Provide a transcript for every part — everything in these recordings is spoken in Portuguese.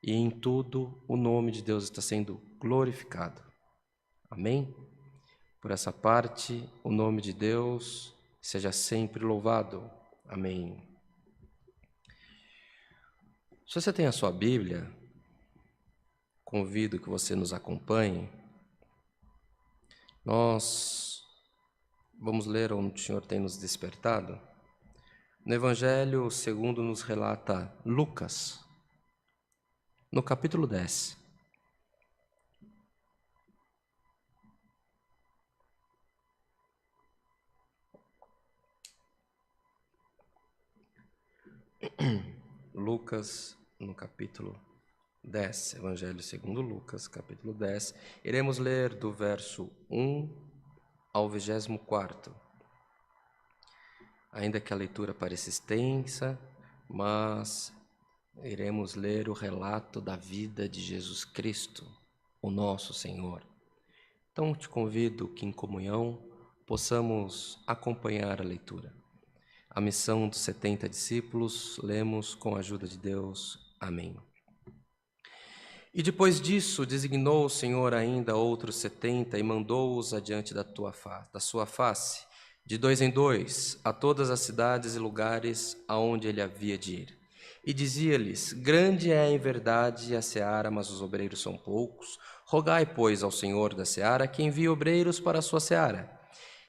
e em tudo o nome de Deus está sendo glorificado. Amém? Por essa parte, o nome de Deus seja sempre louvado. Amém. Se você tem a sua Bíblia, convido que você nos acompanhe. Nós vamos ler onde o Senhor tem nos despertado. No Evangelho segundo nos relata Lucas, no capítulo 10. Lucas, no capítulo 10, Evangelho segundo Lucas, capítulo 10. Iremos ler do verso 1 ao 24. Ainda que a leitura pareça extensa, mas iremos ler o relato da vida de Jesus Cristo, o nosso Senhor. Então, te convido que em comunhão possamos acompanhar a leitura. A missão dos 70 discípulos, lemos com a ajuda de Deus. Amém. E depois disso, designou o Senhor ainda outros 70 e mandou-os adiante da sua face, de 2 em 2, a todas as cidades e lugares aonde ele havia de ir. E dizia-lhes: grande é em verdade a seara, mas os obreiros são poucos. Rogai, pois, ao Senhor da seara que envie obreiros para a sua seara.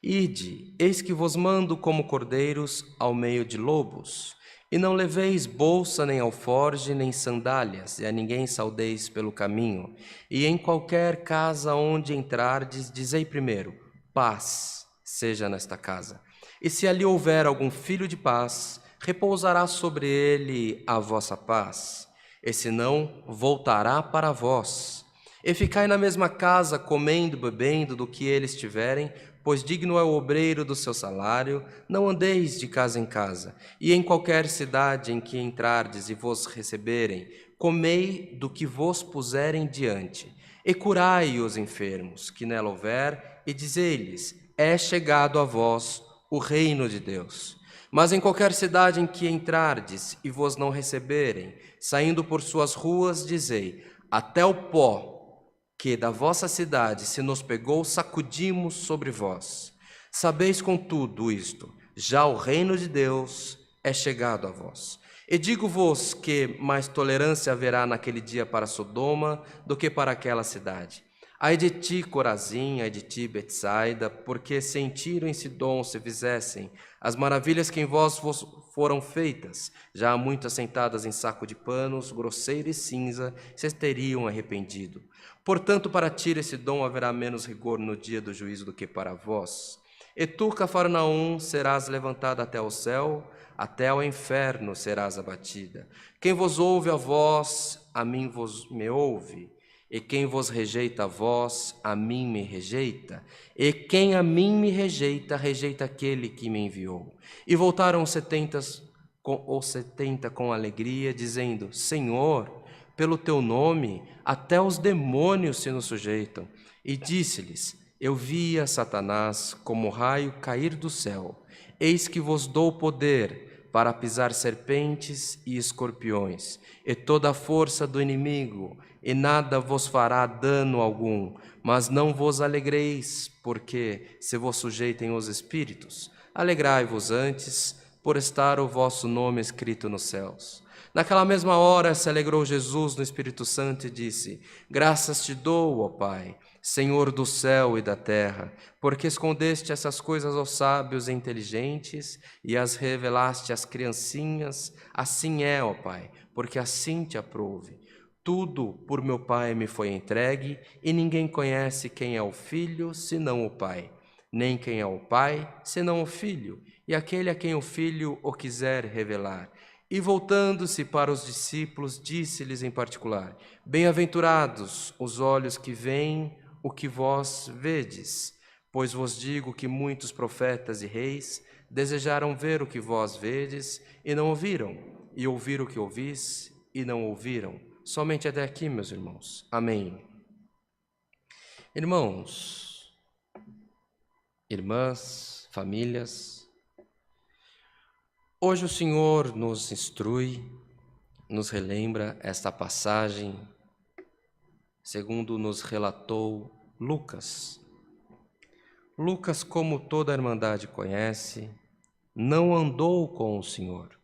Ide, eis que vos mando como cordeiros ao meio de lobos. E não leveis bolsa, nem alforge, nem sandálias, e a ninguém saudeis pelo caminho. E em qualquer casa onde entrardes, dizei primeiro: paz seja nesta casa. E se ali houver algum filho de paz, repousará sobre ele a vossa paz. E se não, voltará para vós. E ficai na mesma casa, comendo, bebendo do que eles tiverem, pois digno é o obreiro do seu salário. Não andeis de casa em casa. E em qualquer cidade em que entrardes e vos receberem, comei do que vos puserem diante. E curai os enfermos, que nela houver, e dizei-lhes: é chegado a vós o reino de Deus. Mas em qualquer cidade em que entrardes e vos não receberem, saindo por suas ruas, dizei: até o pó que da vossa cidade se nos pegou, sacudimos sobre vós. Sabeis, contudo, isto: já o reino de Deus é chegado a vós. E digo-vos que mais tolerância haverá naquele dia para Sodoma do que para aquela cidade. Ai de ti, Corazim, ai de ti, Betsaida, porque se em Tiro e em Sidom se fizessem as maravilhas que em vós foram feitas, já há muito assentadas em saco de panos, grosseiro e cinza, se teriam arrependido. Portanto, para Tiro e Sidom haverá menos rigor no dia do juízo do que para vós. E tu, Cafarnaum, serás levantada até o céu, até ao inferno serás abatida. Quem vos ouve a vós, a mim vos me ouve. E quem vos rejeita a vós, a mim me rejeita. E quem a mim me rejeita, rejeita aquele que me enviou. E voltaram os 70 com alegria, dizendo: Senhor, pelo teu nome, até os demônios se nos sujeitam. E disse-lhes: eu via Satanás como raio cair do céu. Eis que vos dou poder para pisar serpentes e escorpiões, e toda a força do inimigo, e nada vos fará dano algum. Mas não vos alegreis, porque se vos sujeitem os espíritos. Alegrai-vos antes, por estar o vosso nome escrito nos céus. Naquela mesma hora se alegrou Jesus no Espírito Santo e disse: graças te dou, ó Pai, Senhor do céu e da terra, porque escondeste essas coisas aos sábios e inteligentes e as revelaste às criancinhas. Assim é, ó Pai, porque assim te aprouve. Tudo por meu Pai me foi entregue, e ninguém conhece quem é o Filho, senão o Pai, nem quem é o Pai, senão o Filho, e aquele a quem o Filho o quiser revelar. E voltando-se para os discípulos, disse-lhes em particular: bem-aventurados os olhos que veem o que vós vedes, pois vos digo que muitos profetas e reis desejaram ver o que vós vedes e não ouviram, e ouvir o que ouvis e não ouviram. Somente até aqui, meus irmãos. Amém. Irmãos, irmãs, famílias, hoje o Senhor nos instrui nos relembra esta passagem, segundo nos relatou Lucas. Lucas, como toda a Irmandade conhece, não andou com o Senhor.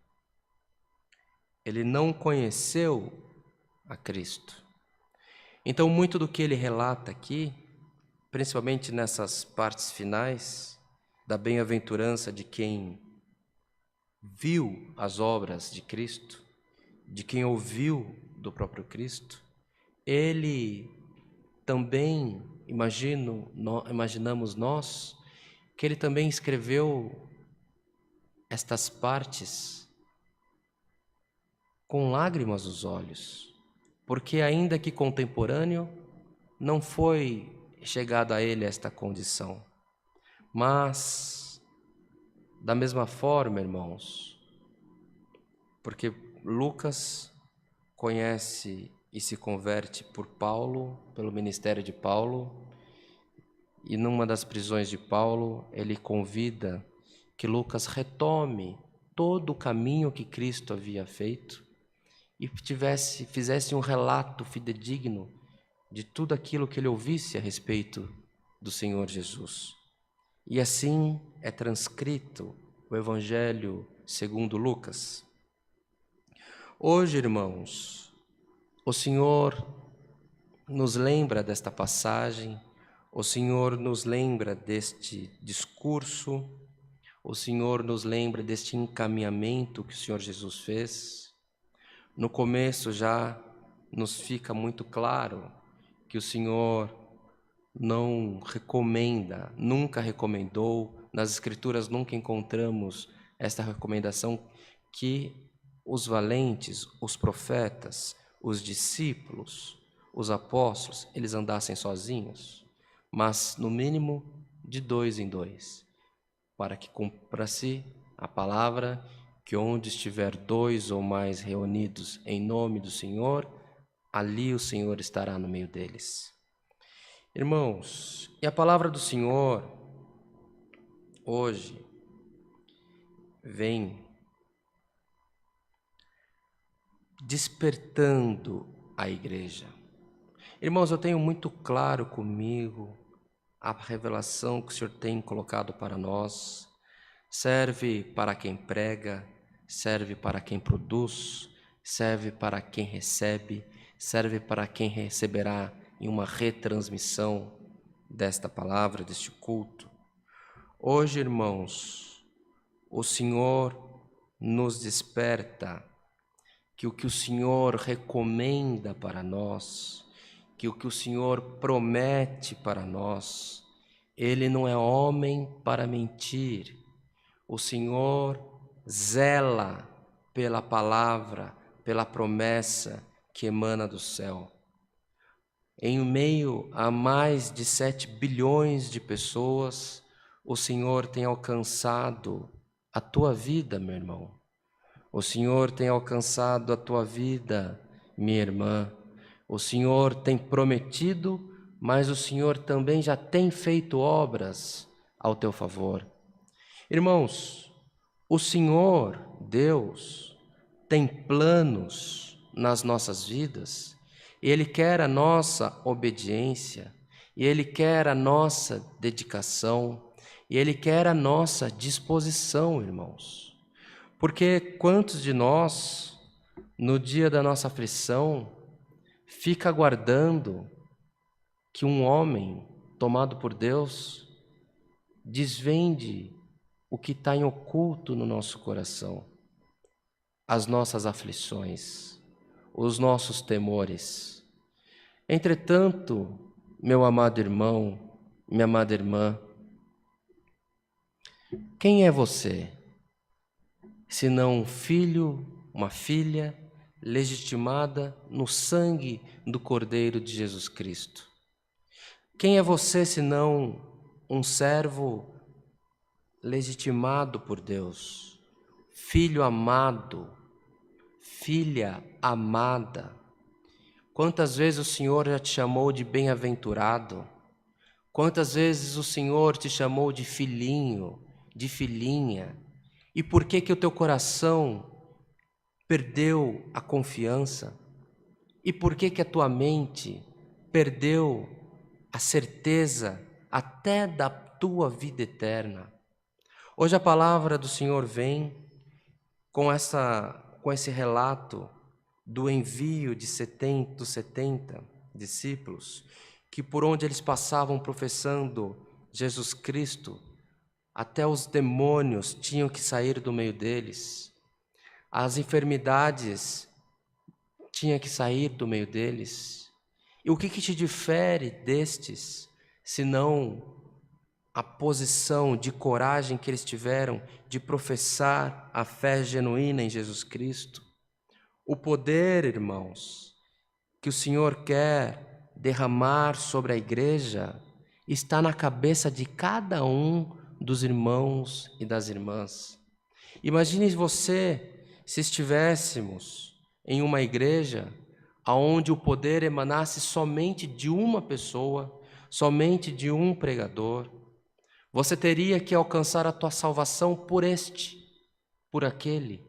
Ele não conheceu a Cristo. Então, muito do que ele relata aqui, principalmente nessas partes finais, da bem-aventurança de quem viu as obras de Cristo, de quem ouviu do próprio Cristo, ele também, imaginamos nós, que ele também escreveu estas partes com lágrimas nos olhos, porque ainda que contemporâneo, não foi chegada a ele esta condição. Mas, da mesma forma, irmãos, porque Lucas conhece e se converte por Paulo, pelo ministério de Paulo, e numa das prisões de Paulo, ele convida que Lucas retome todo o caminho que Cristo havia feito e fizesse um relato fidedigno de tudo aquilo que ele ouvisse a respeito do Senhor Jesus. E assim é transcrito o Evangelho segundo Lucas. Hoje, irmãos, o Senhor nos lembra desta passagem, o Senhor nos lembra deste discurso, o Senhor nos lembra deste encaminhamento que o Senhor Jesus fez. No começo já nos fica muito claro que o Senhor não recomenda, nunca recomendou, nas Escrituras nunca encontramos esta recomendação que os valentes, os profetas, os discípulos, os apóstolos, eles andassem sozinhos, mas no mínimo de 2 em 2, para que cumpra-se a palavra que onde estiver 2 ou mais reunidos em nome do Senhor, ali o Senhor estará no meio deles. Irmãos, e a palavra do Senhor hoje vem despertando a igreja. Irmãos, eu tenho muito claro comigo a revelação que o Senhor tem colocado para nós. Serve para quem prega, serve para quem produz, serve para quem recebe, serve para quem receberá em uma retransmissão desta palavra, deste culto. Hoje, irmãos, o Senhor nos desperta que o que o Senhor recomenda para nós, que o que o Senhor promete para nós, Ele não é homem para mentir. O Senhor zela pela palavra, pela promessa que emana do céu. Em meio a mais de 7 bilhões de pessoas, o Senhor tem alcançado a tua vida, meu irmão. O Senhor tem alcançado a tua vida, minha irmã. O Senhor tem prometido, mas o Senhor também já tem feito obras ao teu favor. Irmãos, o Senhor, Deus, tem planos nas nossas vidas, e Ele quer a nossa obediência, e Ele quer a nossa dedicação, e Ele quer a nossa disposição, irmãos. Porque quantos de nós, no dia da nossa aflição, fica aguardando que um homem tomado por Deus desvende o que está em oculto no nosso coração, as nossas aflições, os nossos temores. Entretanto, meu amado irmão, minha amada irmã, quem é você, senão um filho, uma filha, legitimada no sangue do Cordeiro de Jesus Cristo? Quem é você, senão um servo legitimado por Deus, filho amado, filha amada? Quantas vezes o Senhor já te chamou de bem-aventurado? Quantas vezes o Senhor te chamou de filhinho, de filhinha? E por que o teu coração perdeu a confiança? E por que que a tua mente perdeu a certeza até da tua vida eterna? Hoje a palavra do Senhor vem com esse relato do envio dos 70 discípulos, que por onde eles passavam professando Jesus Cristo, até os demônios tinham que sair do meio deles, as enfermidades tinham que sair do meio deles. E o que te difere destes, senão a posição de coragem que eles tiveram de professar a fé genuína em Jesus Cristo? O poder, irmãos, que o Senhor quer derramar sobre a igreja está na cabeça de cada um dos irmãos e das irmãs. Imagine você se estivéssemos em uma igreja onde o poder emanasse somente de uma pessoa, somente de um pregador. Você teria que alcançar a tua salvação por aquele.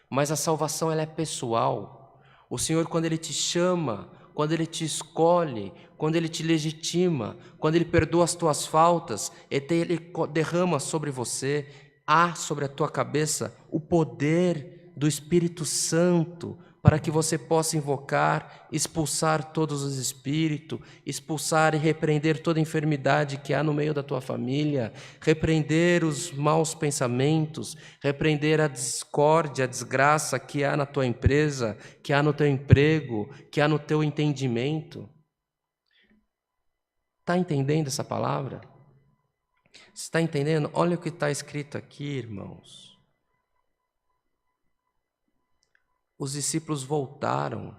Mas a salvação ela é pessoal. O Senhor, quando Ele te chama, quando Ele te escolhe, quando Ele te legitima, quando Ele perdoa as tuas faltas, Ele derrama sobre você, sobre a tua cabeça, o poder do Espírito Santo, para que você possa invocar, expulsar todos os espíritos, expulsar e repreender toda enfermidade que há no meio da tua família, repreender os maus pensamentos, repreender a discórdia, a desgraça que há na tua empresa, que há no teu emprego, que há no teu entendimento. Está entendendo essa palavra? Está entendendo? Olha o que está escrito aqui, irmãos. Os discípulos voltaram,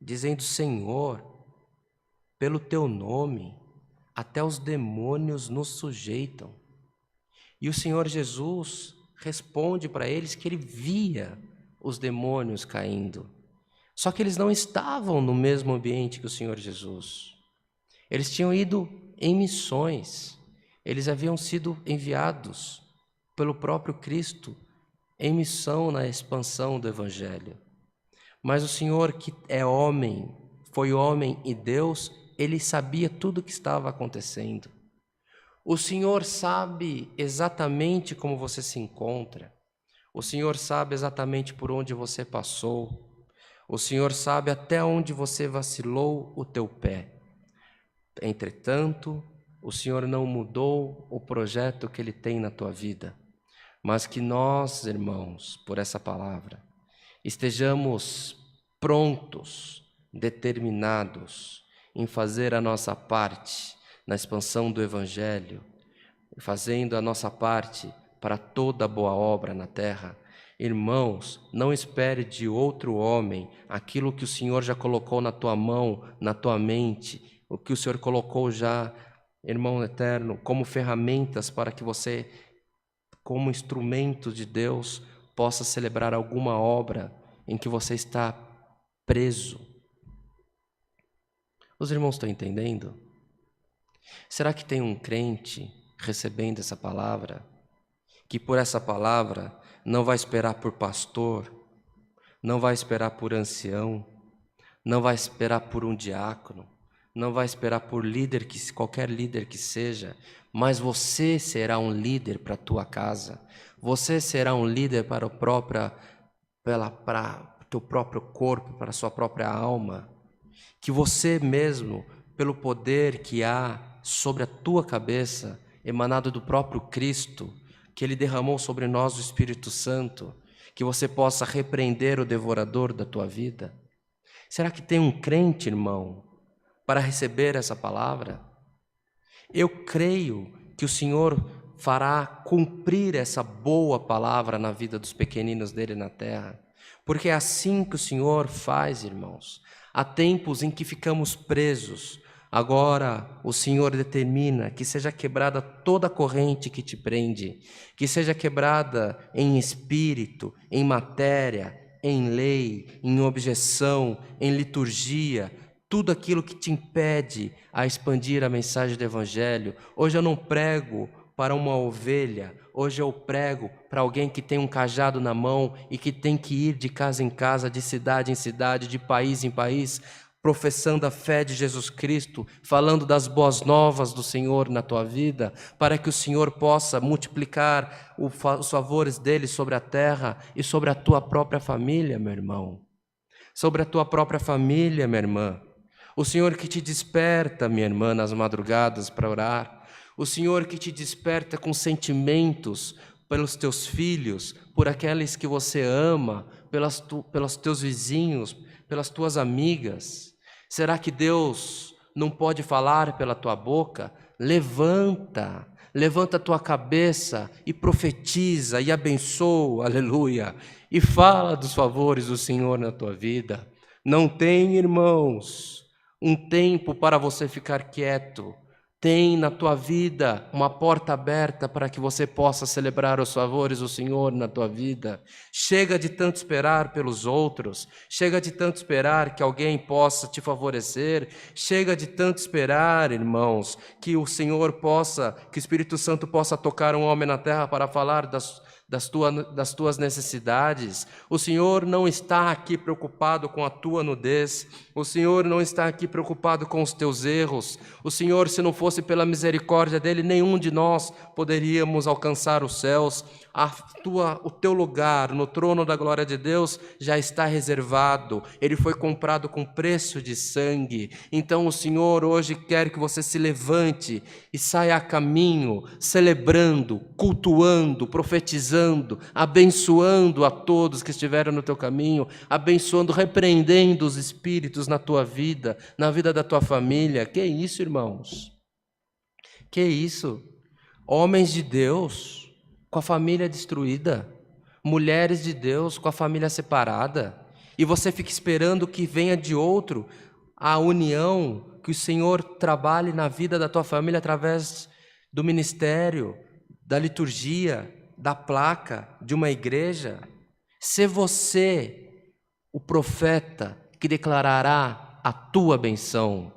dizendo: Senhor, pelo teu nome, até os demônios nos sujeitam. E o Senhor Jesus responde para eles que ele via os demônios caindo. Só que eles não estavam no mesmo ambiente que o Senhor Jesus. Eles tinham ido em missões. Eles haviam sido enviados pelo próprio Cristo em missão na expansão do Evangelho. Mas o Senhor, que é homem, foi homem e Deus, ele sabia tudo o que estava acontecendo. O Senhor sabe exatamente como você se encontra. O Senhor sabe exatamente por onde você passou. O Senhor sabe até onde você vacilou o teu pé. Entretanto, o Senhor não mudou o projeto que Ele tem na tua vida. Mas que nós, irmãos, por essa palavra, estejamos prontos, determinados em fazer a nossa parte na expansão do Evangelho, fazendo a nossa parte para toda boa obra na terra. Irmãos, não espere de outro homem aquilo que o Senhor já colocou na tua mão, na tua mente, o que o Senhor colocou já, irmão eterno, como ferramentas para que você, como instrumento de Deus, possa celebrar alguma obra em que você está preso. Os irmãos estão entendendo? Será que tem um crente recebendo essa palavra, que por essa palavra não vai esperar por pastor, não vai esperar por ancião, não vai esperar por um diácono, não vai esperar por líder, qualquer líder que seja, mas você será um líder para a tua casa, você será um líder para o teu próprio corpo, para a sua própria alma, que você mesmo, pelo poder que há sobre a tua cabeça, emanado do próprio Cristo, que Ele derramou sobre nós o Espírito Santo, que você possa repreender o devorador da tua vida. Será que tem um crente, irmão, para receber essa palavra? Eu creio que o Senhor fará cumprir essa boa palavra na vida dos pequeninos dele na terra, porque é assim que o Senhor faz, irmãos. Há tempos em que ficamos presos, agora o Senhor determina que seja quebrada toda a corrente que te prende, que seja quebrada em espírito, em matéria, em lei, em objeção, em liturgia, tudo aquilo que te impede a expandir a mensagem do Evangelho. Hoje eu não prego para uma ovelha, hoje eu prego para alguém que tem um cajado na mão e que tem que ir de casa em casa, de cidade em cidade, de país em país, professando a fé de Jesus Cristo, falando das boas novas do Senhor na tua vida, para que o Senhor possa multiplicar os favores dele sobre a terra e sobre a tua própria família, meu irmão. Sobre a tua própria família, minha irmã. O Senhor que te desperta, minha irmã, nas madrugadas para orar. O Senhor que te desperta com sentimentos pelos teus filhos, por aqueles que você ama, pelos teus vizinhos, pelas tuas amigas. Será que Deus não pode falar pela tua boca? Levanta a tua cabeça e profetiza e abençoa, aleluia, e fala dos favores do Senhor na tua vida. Não tem, irmãos, um tempo para você ficar quieto. Tem na tua vida uma porta aberta para que você possa celebrar os favores do Senhor na tua vida. Chega de tanto esperar pelos outros, chega de tanto esperar que alguém possa te favorecer, chega de tanto esperar, irmãos, que o Senhor possa, que o Espírito Santo possa tocar um homem na terra para falar das tuas necessidades. O Senhor não está aqui preocupado com a tua nudez, o Senhor não está aqui preocupado com os teus erros. O Senhor, se não fosse pela misericórdia dele, nenhum de nós poderíamos alcançar os céus. O teu lugar no trono da glória de Deus já está reservado, ele foi comprado com preço de sangue. Então o Senhor hoje quer que você se levante e saia a caminho, celebrando, cultuando, profetizando, abençoando a todos que estiveram no teu caminho, abençoando, repreendendo os espíritos na tua vida, na vida da tua família. Que isso, irmãos? Que isso? Homens de Deus com a família destruída, mulheres de Deus com a família separada, e você fica esperando que venha de outro a união, que o Senhor trabalhe na vida da tua família através do ministério, da liturgia, da placa, de uma igreja. Se você, o profeta que declarará a tua benção,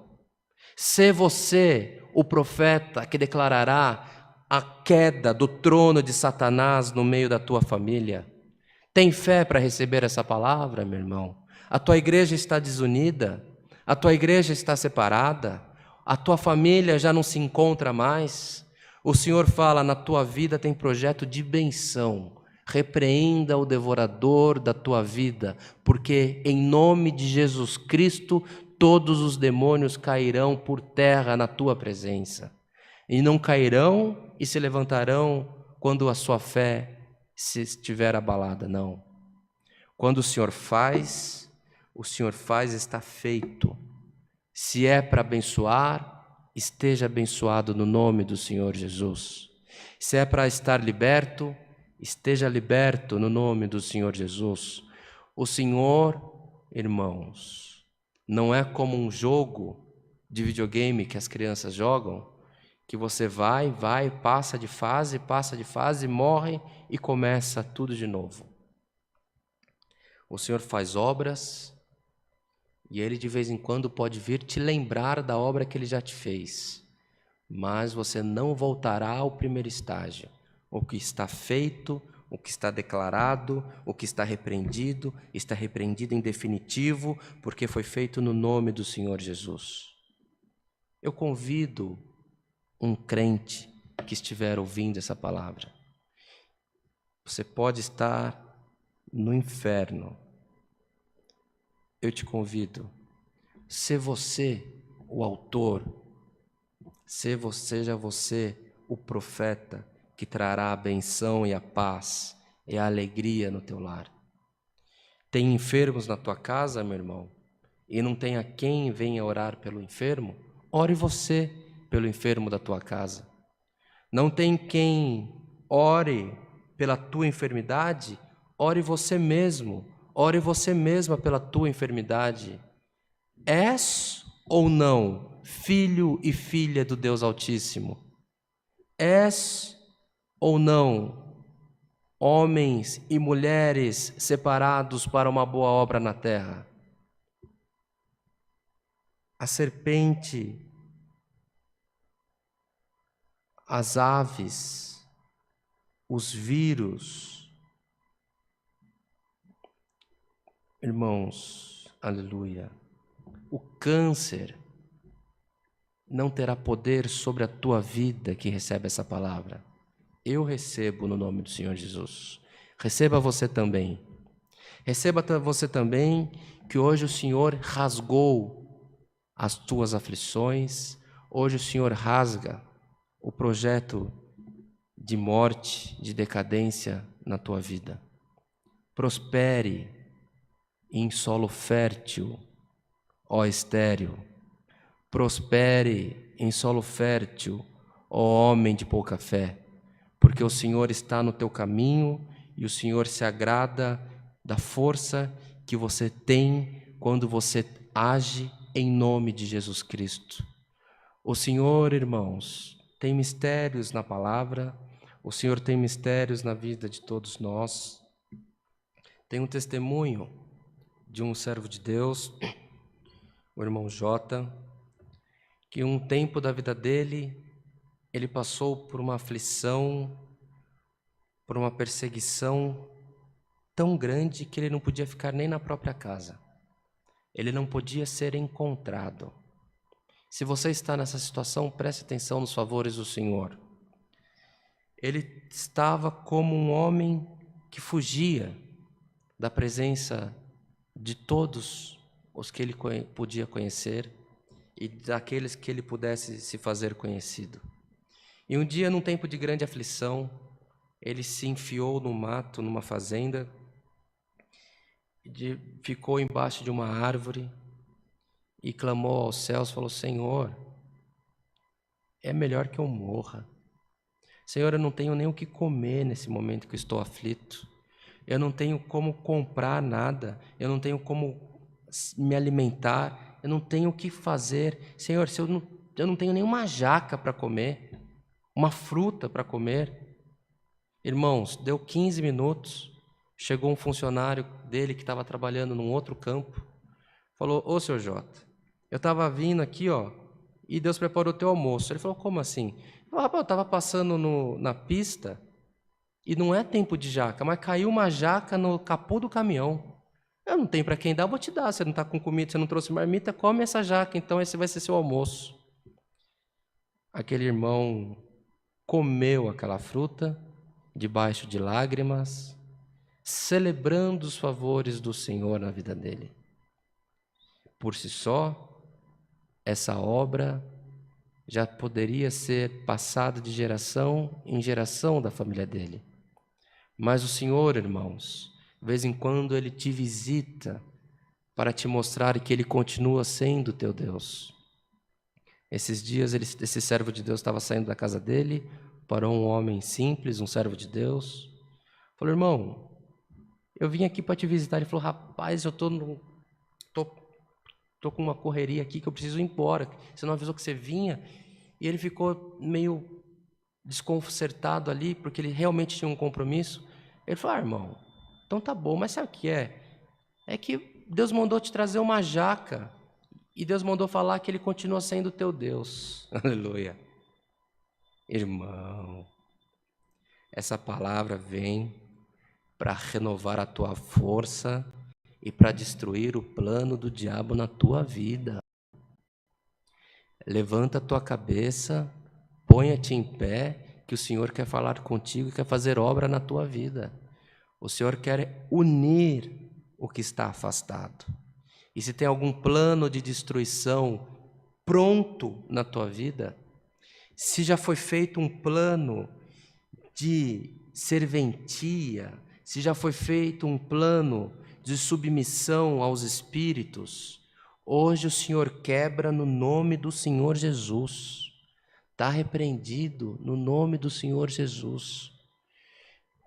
se você, o profeta que declarará a queda do trono de Satanás no meio da tua família. Tem fé para receber essa palavra, meu irmão? A tua igreja está desunida, a tua igreja está separada, a tua família já não se encontra mais. O Senhor fala, na tua vida tem projeto de benção. Repreenda o devorador da tua vida, porque em nome de Jesus Cristo, todos os demônios cairão por terra na tua presença. E não cairão e se levantarão quando a sua fé se estiver abalada, não. Quando o Senhor faz, está feito. Se é para abençoar, esteja abençoado no nome do Senhor Jesus. Se é para estar liberto, esteja liberto no nome do Senhor Jesus. O Senhor, irmãos, não é como um jogo de videogame que as crianças jogam, que você vai, passa de fase, morre e começa tudo de novo. O Senhor faz obras e Ele de vez em quando pode vir te lembrar da obra que Ele já te fez, mas você não voltará ao primeiro estágio. O que está feito, o que está declarado, o que está repreendido em definitivo, porque foi feito no nome do Senhor Jesus. Eu convido um crente que estiver ouvindo essa palavra. Você pode estar no inferno. Eu te convido, se você o autor, seja você o profeta que trará a benção e a paz e a alegria no teu lar. Tem enfermos na tua casa, meu irmão, e não tem a quem venha orar pelo enfermo? Ore você pelo enfermo da tua casa. Não tem quem ore pela tua enfermidade? Ore você mesmo, ore você mesma pela tua enfermidade. És ou não filho e filha do Deus Altíssimo? És ou não homens e mulheres separados para uma boa obra na terra? A serpente as aves, os vírus. Irmãos, aleluia, o câncer não terá poder sobre a tua vida que recebe essa palavra. Eu recebo no nome do Senhor Jesus. Receba você também. Receba você também que hoje o Senhor rasgou as tuas aflições. Hoje o Senhor rasga o projeto de morte, de decadência na tua vida. Prospere em solo fértil, ó estéril. Prospere em solo fértil, ó homem de pouca fé, porque o Senhor está no teu caminho e o Senhor se agrada da força que você tem quando você age em nome de Jesus Cristo. O Senhor, irmãos, tem mistérios na palavra, o Senhor tem mistérios na vida de todos nós. Tem um testemunho de um servo de Deus, o irmão Jota, que um tempo da vida dele, ele passou por uma aflição, por uma perseguição tão grande que ele não podia ficar nem na própria casa. Ele não podia ser encontrado. Se você está nessa situação, preste atenção nos favores do Senhor. Ele estava como um homem que fugia da presença de todos os que ele podia conhecer e daqueles que ele pudesse se fazer conhecido. E um dia, num tempo de grande aflição, ele se enfiou no mato, numa fazenda, ficou embaixo de uma árvore e clamou aos céus, falou: Senhor, é melhor que eu morra. Senhor, eu não tenho nem o que comer nesse momento que eu estou aflito. Eu não tenho como comprar nada, eu não tenho como me alimentar, eu não tenho o que fazer. Senhor, se eu não tenho nenhuma jaca para comer, uma fruta para comer. Irmãos, deu 15 minutos, chegou um funcionário dele que estava trabalhando num outro campo, falou: ô, senhor Jota, eu estava vindo aqui, ó, e Deus preparou o teu almoço. Ele falou: como assim? Eu estava passando na pista, e não é tempo de jaca, mas caiu uma jaca no capô do caminhão. Eu não tenho para quem dar, vou te dar. Você não está com comida, você não trouxe marmita, come essa jaca, então esse vai ser seu almoço. Aquele irmão comeu aquela fruta, debaixo de lágrimas, celebrando os favores do Senhor na vida dele. Por si só, essa obra já poderia ser passada de geração em geração da família dele. Mas o Senhor, irmãos, de vez em quando Ele te visita para te mostrar que Ele continua sendo teu Deus. Esses dias, esse servo de Deus estava saindo da casa dele, parou um homem simples, um servo de Deus, falou: irmão, eu vim aqui para te visitar. Ele falou: rapaz, eu tô com uma correria aqui que eu preciso ir embora. Você não avisou que você vinha? E ele ficou meio desconcertado ali, porque ele realmente tinha um compromisso. Ele falou: irmão, então tá bom, mas sabe o que é? É que Deus mandou te trazer uma jaca, e Deus mandou falar que Ele continua sendo teu Deus. Aleluia. Irmão, essa palavra vem para renovar a tua força e para destruir o plano do diabo na tua vida. Levanta a tua cabeça, ponha-te em pé, que o Senhor quer falar contigo e quer fazer obra na tua vida. O Senhor quer unir o que está afastado. E se tem algum plano de destruição pronto na tua vida, se já foi feito um plano de serventia, se já foi feito um plano de submissão aos espíritos, hoje o Senhor quebra no nome do Senhor Jesus. Está repreendido no nome do Senhor Jesus.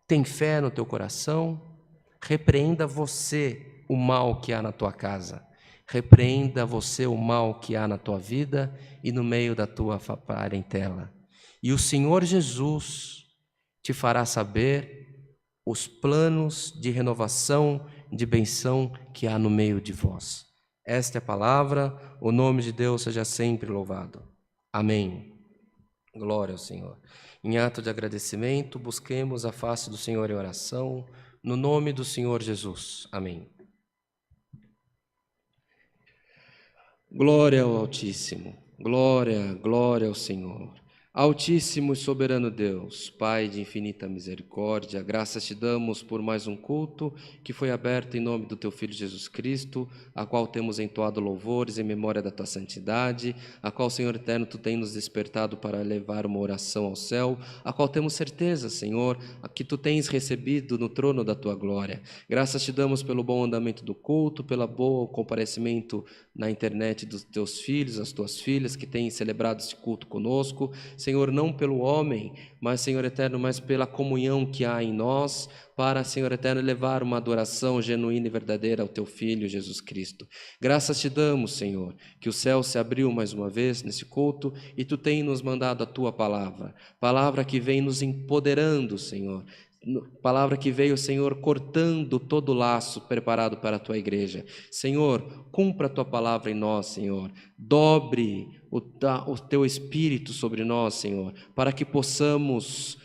Tem fé no teu coração? Repreenda você o mal que há na tua casa. Repreenda você o mal que há na tua vida e no meio da tua parentela. E o Senhor Jesus te fará saber os planos de renovação, de benção que há no meio de vós. Esta é a palavra, o nome de Deus seja sempre louvado. Amém. Glória ao Senhor. Em ato de agradecimento, busquemos a face do Senhor em oração, no nome do Senhor Jesus. Amém. Glória ao Altíssimo, glória, glória ao Senhor. Altíssimo e soberano Deus, Pai de infinita misericórdia, graças te damos por mais um culto que foi aberto em nome do teu Filho Jesus Cristo, a qual temos entoado louvores em memória da tua santidade, a qual, Senhor eterno, tu tens nos despertado para levar uma oração ao céu, a qual temos certeza, Senhor, que tu tens recebido no trono da tua glória. Graças te damos pelo bom andamento do culto, pelo bom comparecimento na internet dos teus filhos, as tuas filhas que têm celebrado este culto conosco, Senhor, não pelo homem, mas, Senhor eterno, mas pela comunhão que há em nós, para, Senhor eterno, levar uma adoração genuína e verdadeira ao teu Filho, Jesus Cristo. Graças te damos, Senhor, que o céu se abriu mais uma vez nesse culto e tu tens nos mandado a tua palavra, palavra que vem nos empoderando, Senhor, palavra que veio, Senhor, cortando todo o laço preparado para a tua igreja. Senhor, cumpra a tua palavra em nós, Senhor. Dobre o teu Espírito sobre nós, Senhor, para que possamos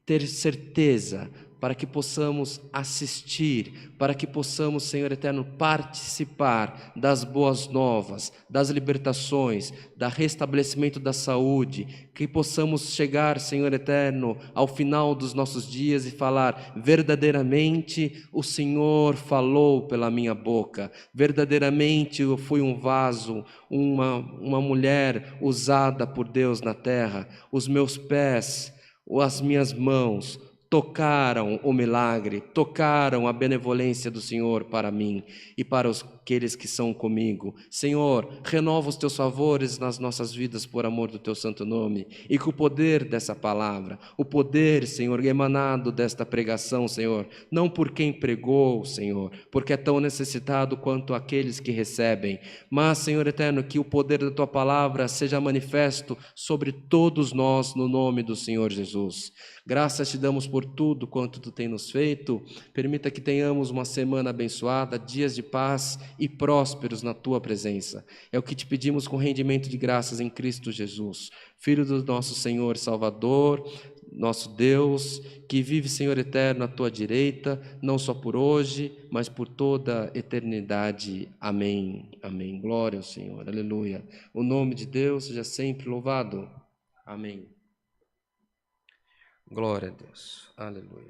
ter certeza, para que possamos assistir, para que possamos, Senhor eterno, participar das boas novas, das libertações, do restabelecimento da saúde, que possamos chegar, Senhor eterno, ao final dos nossos dias e falar: verdadeiramente o Senhor falou pela minha boca, verdadeiramente eu fui um vaso, uma mulher usada por Deus na terra, os meus pés, as minhas mãos tocaram o milagre, tocaram a benevolência do Senhor para mim e para aqueles que são comigo. Senhor, renova os teus favores nas nossas vidas por amor do teu santo nome, e que o poder dessa palavra, o poder, Senhor, emanado desta pregação, Senhor, não por quem pregou, Senhor, porque é tão necessitado quanto aqueles que recebem, mas, Senhor eterno, que o poder da tua palavra seja manifesto sobre todos nós no nome do Senhor Jesus. Graças te damos por tudo quanto tu tem nos feito. Permita que tenhamos uma semana abençoada, dias de paz e prósperos na tua presença. É o que te pedimos com rendimento de graças em Cristo Jesus, Filho do nosso Senhor e Salvador, nosso Deus, que vive, Senhor eterno, à tua direita, não só por hoje, mas por toda a eternidade. Amém. Amém. Glória ao Senhor. Aleluia. O nome de Deus seja sempre louvado. Amém. Glória a Deus. Aleluia.